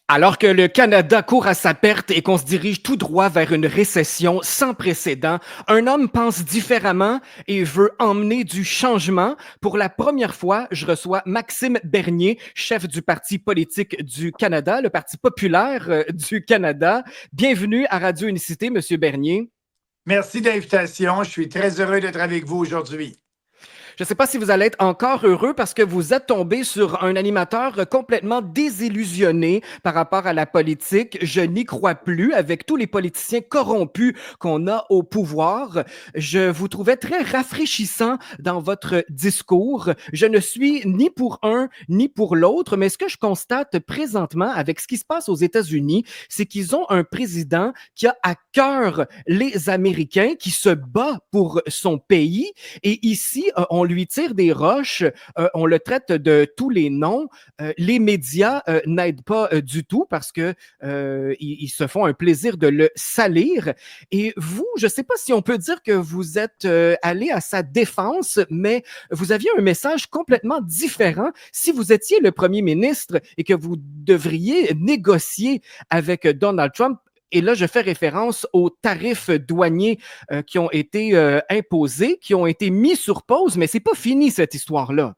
Alors que le Canada court à sa perte et qu'on se dirige tout droit vers une récession sans précédent, un homme pense différemment et veut emmener du changement. Pour la première fois, je reçois Maxime Bernier, chef du Parti politique du Canada, le Parti populaire du Canada. Bienvenue à Radio Unicité, Monsieur Bernier. Merci de l'invitation. Je suis très heureux d'être avec vous aujourd'hui. Je ne sais pas si vous allez être encore heureux parce que vous êtes tombé sur un animateur complètement désillusionné par rapport à la politique. Je n'y crois plus avec tous les politiciens corrompus qu'on a au pouvoir. Je vous trouvais très rafraîchissant dans votre discours. Je ne suis ni pour un ni pour l'autre, mais ce que je constate présentement avec ce qui se passe aux États-Unis, c'est qu'ils ont un président qui a à cœur les Américains, qui se bat pour son pays. Et ici, on lui tire des roches, on le traite de tous les noms. Les médias n'aident pas du tout parce que ils se font un plaisir de le salir. Et vous, je ne sais pas si on peut dire que vous êtes allé à sa défense, mais vous aviez un message complètement différent. Si vous étiez le premier ministre et que vous devriez négocier avec Donald Trump, et là, je fais référence aux tarifs douaniers qui ont été imposés, qui ont été mis sur pause, mais c'est pas fini cette histoire-là.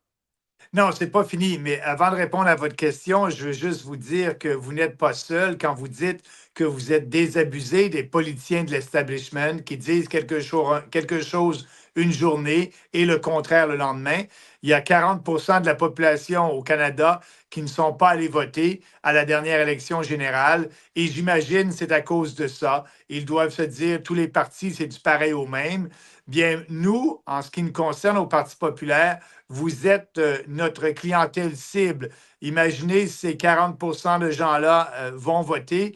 Non, c'est pas fini, mais avant de répondre à votre question, je veux juste vous dire que vous n'êtes pas seul quand vous dites que vous êtes désabusé des politiciens de l'establishment qui disent quelque chose une journée et le contraire le lendemain. Il y a 40 de la population au Canada qui ne sont pas allés voter à la dernière élection générale et j'imagine c'est à cause de ça. Ils doivent se dire, tous les partis, c'est du pareil au même. Bien, nous, en ce qui nous concerne au Parti populaire, vous êtes notre clientèle cible. Imaginez ces 40 de gens-là vont voter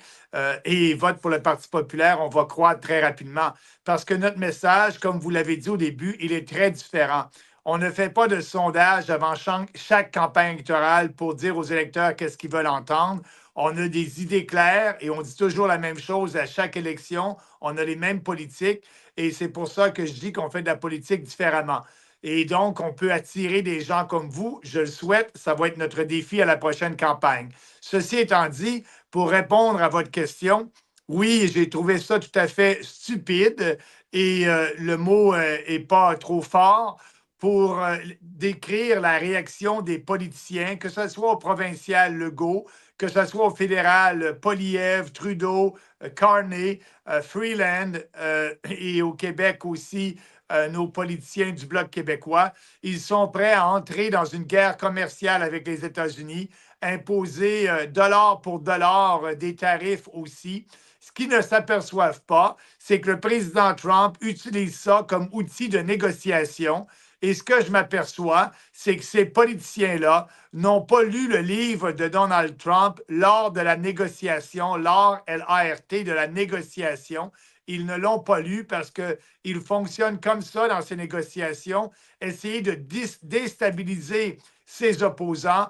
et votent pour le Parti populaire, on va croître très rapidement. Parce que notre message, comme vous l'avez dit au début, il est très différent. On ne fait pas de sondage avant chaque campagne électorale pour dire aux électeurs qu'est-ce qu'ils veulent entendre. On a des idées claires et on dit toujours la même chose à chaque élection. On a les mêmes politiques et c'est pour ça que je dis qu'on fait de la politique différemment. Et donc, on peut attirer des gens comme vous. Je le souhaite. Ça va être notre défi à la prochaine campagne. Ceci étant dit, pour répondre à votre question, oui, j'ai trouvé ça tout à fait stupide et le mot est pas trop fort pour décrire la réaction des politiciens, que ce soit au provincial Legault, que ce soit au fédéral Poilievre, Trudeau, Carney, Freeland et au Québec aussi nos politiciens du Bloc québécois. Ils sont prêts à entrer dans une guerre commerciale avec les États-Unis, imposer dollar pour dollar des tarifs aussi. Ce qu'ils ne s'aperçoivent pas, c'est que le président Trump utilise ça comme outil de négociation. Et ce que je m'aperçois, c'est que ces politiciens-là n'ont pas lu le livre de Donald Trump lors de la négociation, lors LART de la négociation. Ils ne l'ont pas lu parce qu'il fonctionne comme ça dans ces négociations, essayer de déstabiliser ses opposants,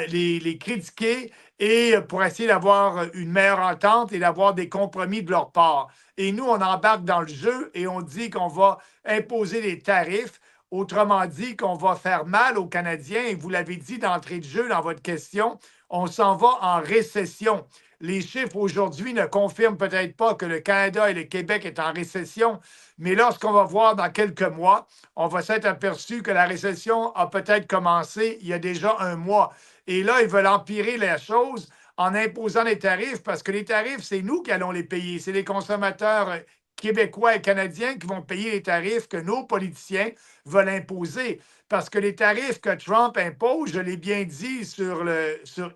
les critiquer et pour essayer d'avoir une meilleure entente et d'avoir des compromis de leur part. Et nous, on embarque dans le jeu et on dit qu'on va imposer des tarifs. Autrement dit, qu'on va faire mal aux Canadiens. Et vous l'avez dit d'entrée de jeu dans votre question, on s'en va en récession. Les chiffres aujourd'hui ne confirment peut-être pas que le Canada et le Québec est en récession, mais lorsqu'on va voir dans quelques mois, on va s'être aperçu que la récession a peut-être commencé il y a déjà un mois. Et là, ils veulent empirer la chose en imposant des tarifs parce que les tarifs, c'est nous qui allons les payer. C'est les consommateurs québécois et canadiens qui vont payer les tarifs que nos politiciens veulent imposer. Parce que les tarifs que Trump impose, je l'ai bien dit sur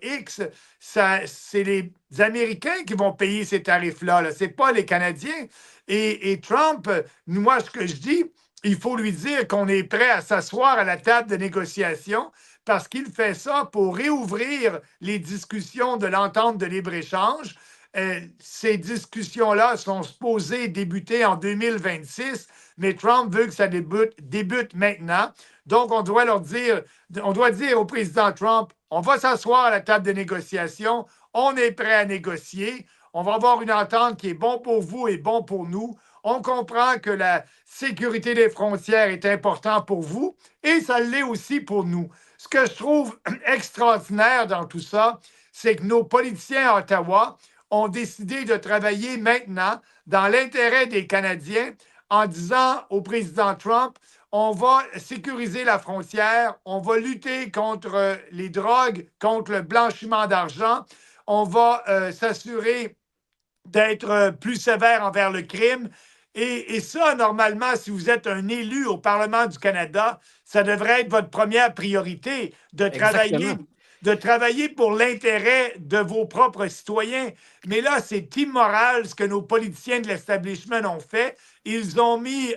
X, c'est les Américains qui vont payer ces tarifs-là. Là. Ce n'est pas les Canadiens. Et Trump, moi, ce que je dis, il faut lui dire qu'on est prêt à s'asseoir à la table de négociation parce qu'il fait ça pour réouvrir les discussions de l'entente de libre-échange. Ces discussions-là sont supposées débuter en 2026, mais Trump veut que ça débute maintenant. Donc, on doit dire au président Trump, on va s'asseoir à la table de négociation, on est prêt à négocier, on va avoir une entente qui est bon pour vous et bon pour nous. On comprend que la sécurité des frontières est importante pour vous et ça l'est aussi pour nous. Ce que je trouve extraordinaire dans tout ça, c'est que nos politiciens à Ottawa ont décidé de travailler maintenant dans l'intérêt des Canadiens en disant au président Trump, on va sécuriser la frontière, on va lutter contre les drogues, contre le blanchiment d'argent, on va s'assurer d'être plus sévère envers le crime. Et ça, normalement, si vous êtes un élu au Parlement du Canada, ça devrait être votre première priorité Exactement. de travailler pour l'intérêt de vos propres citoyens. Mais là, c'est immoral ce que nos politiciens de l'establishment ont fait. Ils ont mis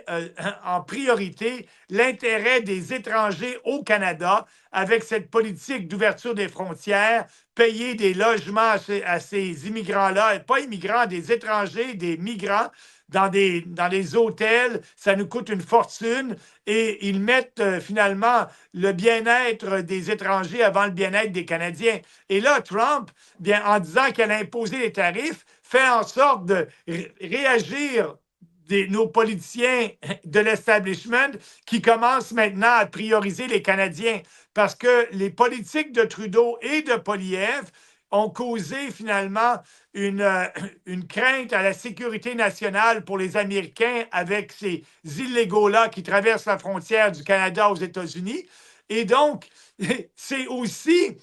en priorité l'intérêt des étrangers au Canada avec cette politique d'ouverture des frontières, payer des logements à ces immigrants-là, pas immigrants, des étrangers, des migrants, dans des hôtels, ça nous coûte une fortune et ils mettent finalement le bien-être des étrangers avant le bien-être des Canadiens. Et là, Trump, bien, en disant qu'elle a imposé les tarifs, fait en sorte de réagir nos politiciens de l'establishment qui commencent maintenant à prioriser les Canadiens parce que les politiques de Trudeau et de Poilievre ont causé finalement une crainte à la sécurité nationale pour les Américains avec ces illégaux-là qui traversent la frontière du Canada aux États-Unis. Et donc, c'est aussi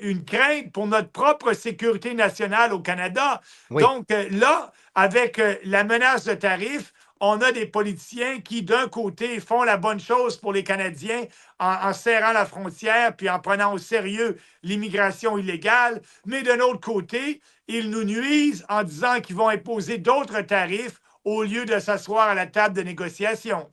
une crainte pour notre propre sécurité nationale au Canada. Oui. Donc, là, avec la menace de tarifs, on a des politiciens qui, d'un côté, font la bonne chose pour les Canadiens en serrant la frontière puis en prenant au sérieux l'immigration illégale, mais d'un autre côté, ils nous nuisent en disant qu'ils vont imposer d'autres tarifs au lieu de s'asseoir à la table de négociation.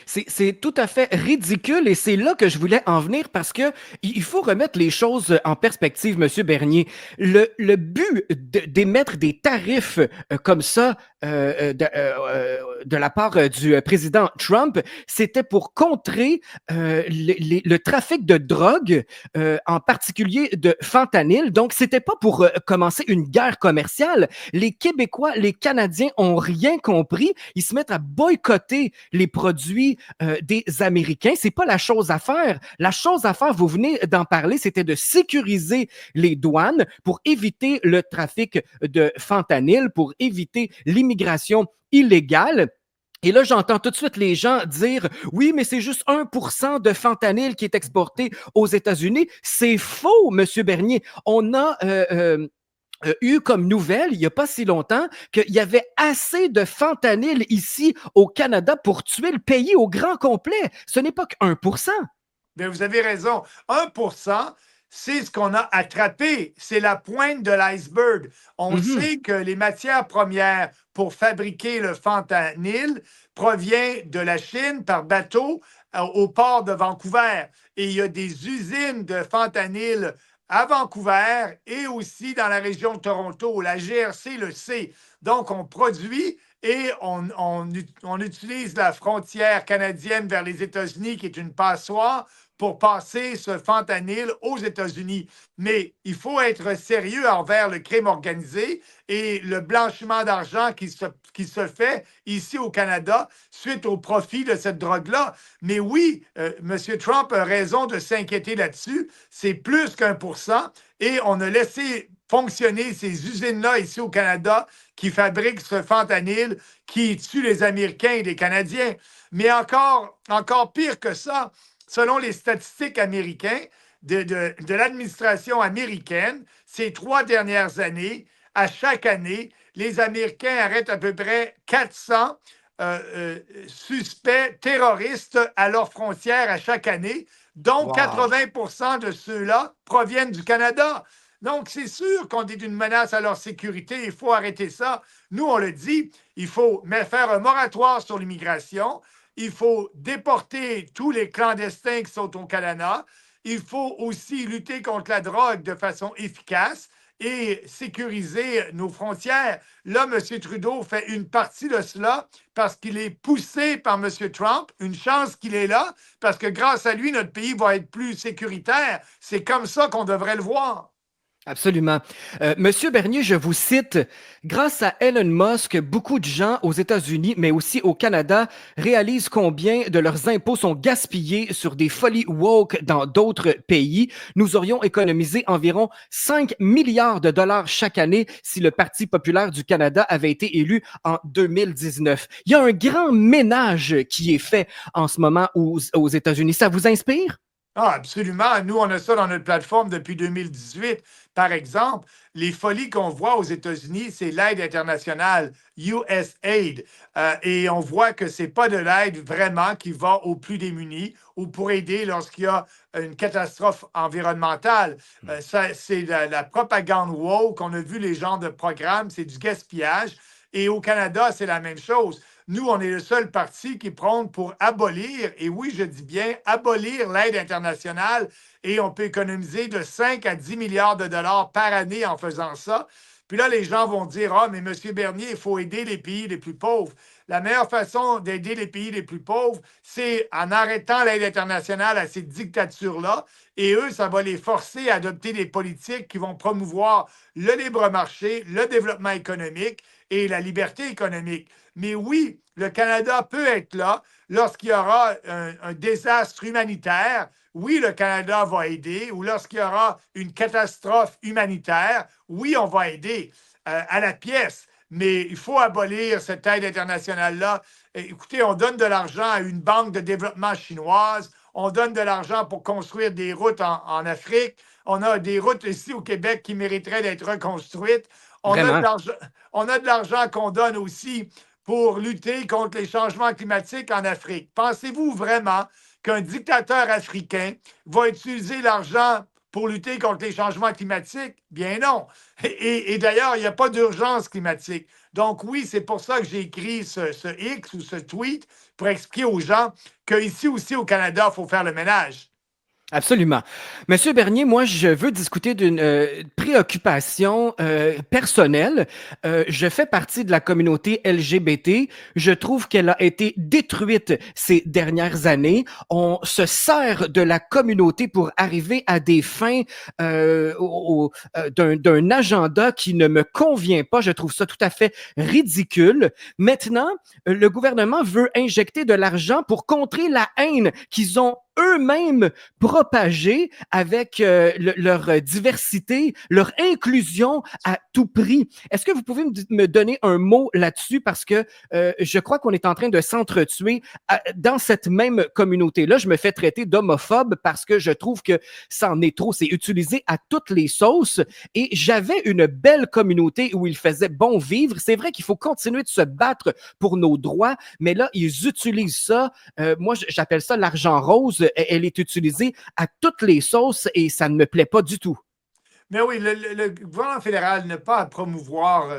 C'est tout à fait ridicule et c'est là que je voulais en venir parce que il faut remettre les choses en perspective, Monsieur Bernier. Le but d'émettre des tarifs comme ça de la part du président Trump, c'était pour contrer le trafic de drogue, en particulier de fentanyl. Donc, c'était pas pour commencer une guerre commerciale. Les Québécois, les Canadiens ont rien compris. Ils se mettent à boycotter les produits des Américains. C'est pas la chose à faire. La chose à faire, vous venez d'en parler, c'était de sécuriser les douanes pour éviter le trafic de fentanyl, pour éviter l'immigration illégale. Et là, j'entends tout de suite les gens dire oui, mais c'est juste 1% de fentanyl qui est exporté aux États-Unis. C'est faux, Monsieur Bernier. On a eu comme nouvelle, il n'y a pas si longtemps, qu'il y avait assez de fentanyl ici au Canada pour tuer le pays au grand complet. Ce n'est pas que 1%. Bien, vous avez raison. 1%, c'est ce qu'on a attrapé. C'est la pointe de l'iceberg. On Mhm. sait que les matières premières pour fabriquer le fentanyl proviennent de la Chine par bateau au port de Vancouver. Et il y a des usines de fentanyl à Vancouver et aussi dans la région de Toronto. La GRC le sait. Donc, on produit et on utilise la frontière canadienne vers les États-Unis, qui est une passoire, pour passer ce fentanyl aux États-Unis. Mais il faut être sérieux envers le crime organisé et le blanchiment d'argent qui se fait ici au Canada suite au profit de cette drogue-là. Mais oui, M. Trump a raison de s'inquiéter là-dessus. C'est plus qu'1%. Et on a laissé fonctionner ces usines-là ici au Canada qui fabriquent ce fentanyl qui tue les Américains et les Canadiens. Mais encore pire que ça, selon les statistiques américaines de l'administration américaine, ces 3 dernières années, à chaque année, les Américains arrêtent à peu près 400 suspects terroristes à leurs frontières à chaque année, dont Wow. 80% de ceux-là proviennent du Canada. Donc, c'est sûr qu'on est une menace à leur sécurité. Il faut arrêter ça. Nous, on le dit, il faut faire un moratoire sur l'immigration. Il faut déporter tous les clandestins qui sont au Canada. Il faut aussi lutter contre la drogue de façon efficace et sécuriser nos frontières. Là, M. Trudeau fait une partie de cela parce qu'il est poussé par M. Trump. Une chance qu'il est là, parce que grâce à lui, notre pays va être plus sécuritaire. C'est comme ça qu'on devrait le voir. Absolument. Monsieur Bernier, je vous cite, grâce à Elon Musk, beaucoup de gens aux États-Unis, mais aussi au Canada, réalisent combien de leurs impôts sont gaspillés sur des folies woke dans d'autres pays. Nous aurions économisé environ 5 milliards de dollars chaque année si le Parti populaire du Canada avait été élu en 2019. Il y a un grand ménage qui est fait en ce moment aux États-Unis. Ça vous inspire? Ah, absolument. Nous, on a ça dans notre plateforme depuis 2018. Par exemple, les folies qu'on voit aux États-Unis, c'est l'aide internationale, USAID. Et on voit que ce n'est pas de l'aide vraiment qui va aux plus démunis ou pour aider lorsqu'il y a une catastrophe environnementale. Ça, c'est la propagande woke. On a vu les genres de programmes, c'est du gaspillage. Et au Canada, c'est la même chose. Nous, on est le seul parti qui prône pour abolir, et oui, je dis bien abolir l'aide internationale, et on peut économiser de 5 à 10 milliards de dollars par année en faisant ça. Puis là, les gens vont dire, ah, mais M. Bernier, il faut aider les pays les plus pauvres. La meilleure façon d'aider les pays les plus pauvres, c'est en arrêtant l'aide internationale à ces dictatures-là. Et eux, ça va les forcer à adopter des politiques qui vont promouvoir le libre marché, le développement économique et la liberté économique. Mais oui, le Canada peut être là lorsqu'il y aura un désastre humanitaire. Oui, le Canada va aider. Ou lorsqu'il y aura une catastrophe humanitaire, oui, on va aider à la pièce. Mais il faut abolir cette aide internationale-là. Écoutez, on donne de l'argent à une banque de développement chinoise. On donne de l'argent pour construire des routes en Afrique. On a des routes ici au Québec qui mériteraient d'être reconstruites. Vraiment. On a de l'argent qu'on donne aussi pour lutter contre les changements climatiques en Afrique. Pensez-vous vraiment qu'un dictateur africain va utiliser l'argent pour lutter contre les changements climatiques? Bien non. Et d'ailleurs, il n'y a pas d'urgence climatique. Donc oui, c'est pour ça que j'ai écrit ce X ou ce tweet pour expliquer aux gens qu'ici aussi au Canada, il faut faire le ménage. Absolument. Monsieur Bernier, moi, je veux discuter d'une préoccupation personnelle. Je fais partie de la communauté LGBT. Je trouve qu'elle a été détruite ces dernières années. On se sert de la communauté pour arriver à des fins d'un agenda qui ne me convient pas. Je trouve ça tout à fait ridicule. Maintenant, le gouvernement veut injecter de l'argent pour contrer la haine qu'ils ont eux-mêmes propagée avec leur diversité, leur inclusion à tout prix. Est-ce que vous pouvez me donner un mot là-dessus parce que je crois qu'on est en train de s'entretuer dans cette même communauté-là. Je me fais traiter d'homophobe parce que je trouve que ça en est trop. C'est utilisé à toutes les sauces et j'avais une belle communauté où il faisait bon vivre. C'est vrai qu'il faut continuer de se battre pour nos droits, mais là, ils utilisent ça. Moi, j'appelle ça l'argent rose. Elle est utilisée à toutes les sauces et ça ne me plaît pas du tout. Mais oui, le gouvernement fédéral n'a pas à promouvoir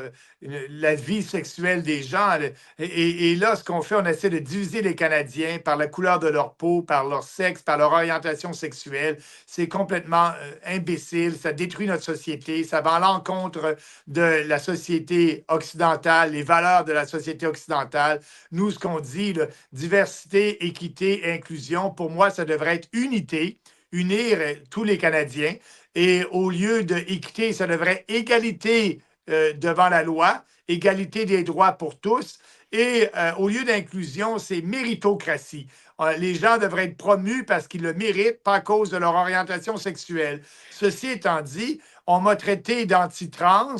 la vie sexuelle des gens. Et là, ce qu'on fait, on essaie de diviser les Canadiens par la couleur de leur peau, par leur sexe, par leur orientation sexuelle. C'est complètement imbécile. Ça détruit notre société. Ça va à l'encontre de la société occidentale, les valeurs de la société occidentale. Nous, ce qu'on dit, là, diversité, équité, inclusion, pour moi, ça devrait être unité, unir tous les Canadiens. Et au lieu d'équité, ça devrait être égalité devant la loi, égalité des droits pour tous. Et au lieu d'inclusion, c'est méritocratie. Les gens devraient être promus parce qu'ils le méritent, pas à cause de leur orientation sexuelle. Ceci étant dit, on m'a traité d'anti-trans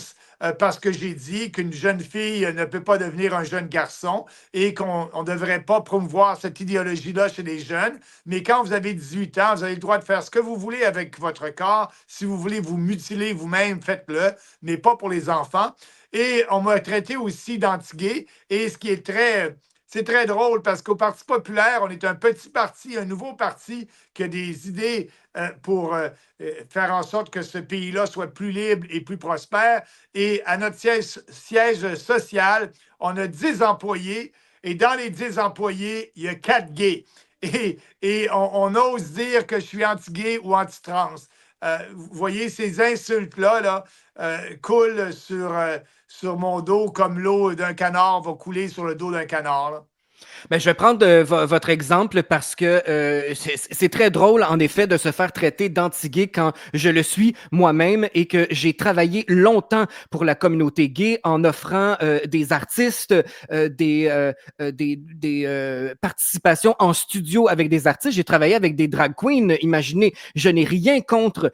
parce que j'ai dit qu'une jeune fille ne peut pas devenir un jeune garçon et qu'on ne devrait pas promouvoir cette idéologie-là chez les jeunes. Mais quand vous avez 18 ans, vous avez le droit de faire ce que vous voulez avec votre corps. Si vous voulez vous mutiler vous-même, faites-le, mais pas pour les enfants. Et on m'a traité aussi d'anti-gay. Et ce qui est c'est très drôle parce qu'au Parti populaire, on est un petit parti, un nouveau parti qui a des idées pour faire en sorte que ce pays-là soit plus libre et plus prospère. Et à notre siège social, on a 10 employés. Et dans les 10 employés, il y a 4 gays. Et on ose dire que je suis anti-gay ou anti-trans. Vous voyez, ces insultes-là coulent sur mon dos comme l'eau d'un canard va couler sur le dos d'un canard. Là. Ben, je vais prendre votre exemple parce que c'est très drôle, en effet, de se faire traiter d'anti-gay quand je le suis moi-même et que j'ai travaillé longtemps pour la communauté gay en offrant des artistes, des participations en studio avec des artistes. J'ai travaillé avec des drag queens. Imaginez, je n'ai rien contre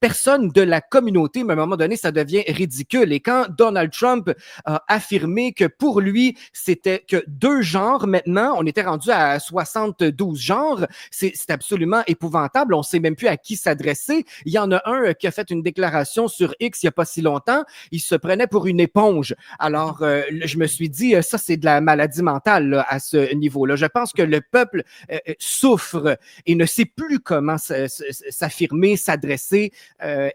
personne de la communauté, mais à un moment donné, ça devient ridicule. Et quand Donald Trump a affirmé que pour lui, c'était que deux genres maintenant. On était rendu à 72 genres. C'est absolument épouvantable. On ne sait même plus à qui s'adresser. Il y en a un qui a fait une déclaration sur X il n'y a pas si longtemps. Il se prenait pour une éponge. Alors, je me suis dit, ça, c'est de la maladie mentale là, à ce niveau-là. Je pense que le peuple souffre et ne sait plus comment s'affirmer, s'adresser.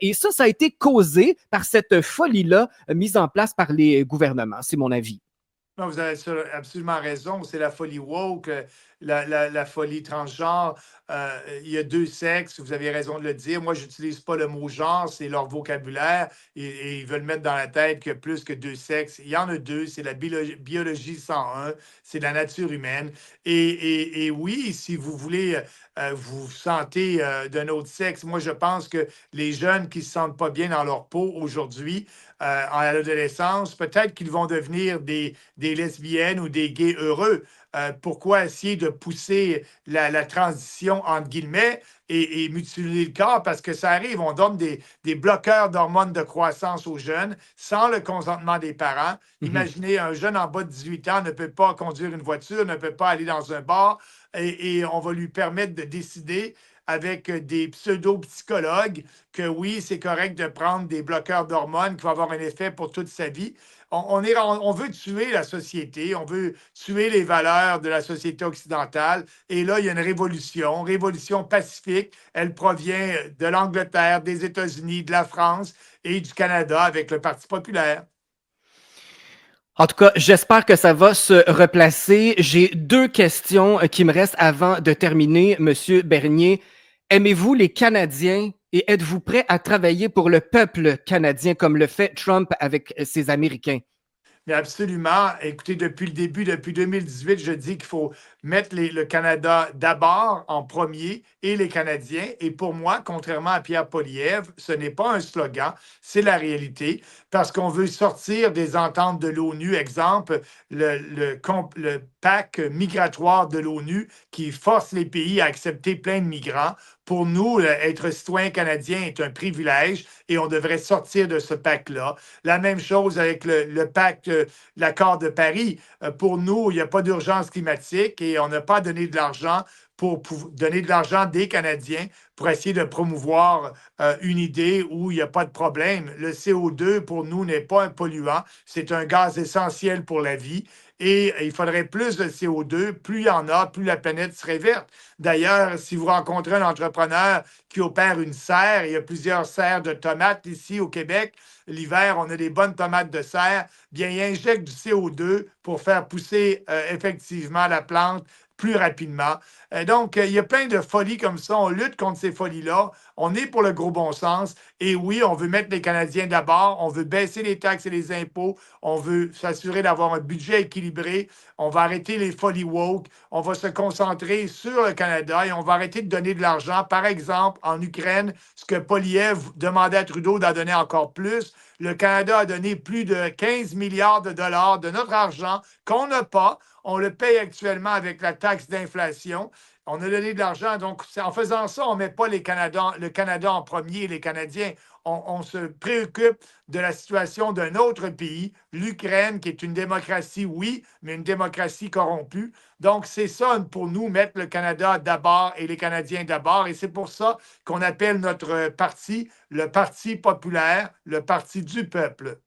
Et ça a été causé par cette folie-là mise en place par les gouvernements. C'est mon avis. Non, vous avez absolument raison. C'est la folie woke, la folie transgenre. Il y a deux sexes, vous avez raison de le dire. Moi, je n'utilise pas le mot genre, c'est leur vocabulaire. Et ils veulent mettre dans la tête qu'il y a plus que deux sexes. Il y en a deux, c'est la biologie 101, c'est la nature humaine. Et oui, si vous voulez vous sentez d'un autre sexe, moi, je pense que les jeunes qui ne se sentent pas bien dans leur peau aujourd'hui, à l'adolescence, peut-être qu'ils vont devenir des lesbiennes ou des gays heureux. Pourquoi essayer de pousser la transition, entre guillemets, et mutiler le corps? Parce que ça arrive, on donne des bloqueurs d'hormones de croissance aux jeunes sans le consentement des parents. Imaginez, un jeune en bas de 18 ans ne peut pas conduire une voiture, ne peut pas aller dans un bar, et on va lui permettre de décider avec des pseudo-psychologues que oui, c'est correct de prendre des bloqueurs d'hormones qui vont avoir un effet pour toute sa vie. On veut tuer la société, on veut tuer les valeurs de la société occidentale. Et là, il y a une révolution pacifique. Elle provient de l'Angleterre, des États-Unis, de la France et du Canada avec le Parti populaire. En tout cas, j'espère que ça va se replacer. J'ai deux questions qui me restent avant de terminer, Monsieur Bernier. Aimez-vous les Canadiens et êtes-vous prêt à travailler pour le peuple canadien comme le fait Trump avec ses Américains? Mais absolument. Écoutez, depuis le début, depuis 2018, je dis qu'il faut mettre le Canada d'abord en premier et les Canadiens. Et pour moi, contrairement à Pierre Poilievre, ce n'est pas un slogan, c'est la réalité, parce qu'on veut sortir des ententes de l'ONU. Exemple, le pacte migratoire de l'ONU qui force les pays à accepter plein de migrants. Pour nous, être citoyen canadien est un privilège et on devrait sortir de ce pacte-là. La même chose avec le pacte, l'accord de Paris. Pour nous, il n'y a pas d'urgence climatique et on n'a pas donné de l'argent pour donner de l'argent des Canadiens pour essayer de promouvoir une idée où il n'y a pas de problème. Le CO2, pour nous, n'est pas un polluant. C'est un gaz essentiel pour la vie. Et il faudrait plus de CO2. Plus il y en a, plus la planète serait verte. D'ailleurs, si vous rencontrez un entrepreneur qui opère une serre, il y a plusieurs serres de tomates ici au Québec. L'hiver, on a des bonnes tomates de serre. Bien, il injecte du CO2 pour faire pousser effectivement la plante plus rapidement. Donc, il y a plein de folies comme ça. On lutte contre ces folies-là. On est pour le gros bon sens. Et oui, on veut mettre les Canadiens d'abord. On veut baisser les taxes et les impôts. On veut s'assurer d'avoir un budget équilibré. On va arrêter les folies woke. On va se concentrer sur le Canada et on va arrêter de donner de l'argent. Par exemple, en Ukraine, ce que Poilievre demandait à Trudeau d'en donner encore plus. Le Canada a donné plus de 15 milliards de dollars de notre argent qu'on n'a pas. On le paye actuellement avec la taxe d'inflation. On a donné de l'argent. Donc, en faisant ça, on ne met pas le Canada en premier, les Canadiens. On se préoccupe de la situation d'un autre pays, l'Ukraine, qui est une démocratie, oui, mais une démocratie corrompue. Donc, c'est ça pour nous, mettre le Canada d'abord et les Canadiens d'abord. Et c'est pour ça qu'on appelle notre parti le Parti populaire, le Parti du peuple.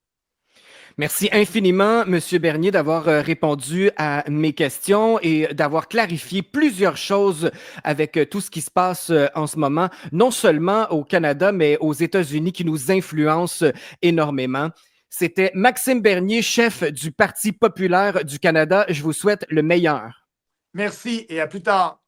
Merci infiniment, Monsieur Bernier, d'avoir répondu à mes questions et d'avoir clarifié plusieurs choses avec tout ce qui se passe en ce moment, non seulement au Canada, mais aux États-Unis qui nous influencent énormément. C'était Maxime Bernier, chef du Parti populaire du Canada. Je vous souhaite le meilleur. Merci et à plus tard.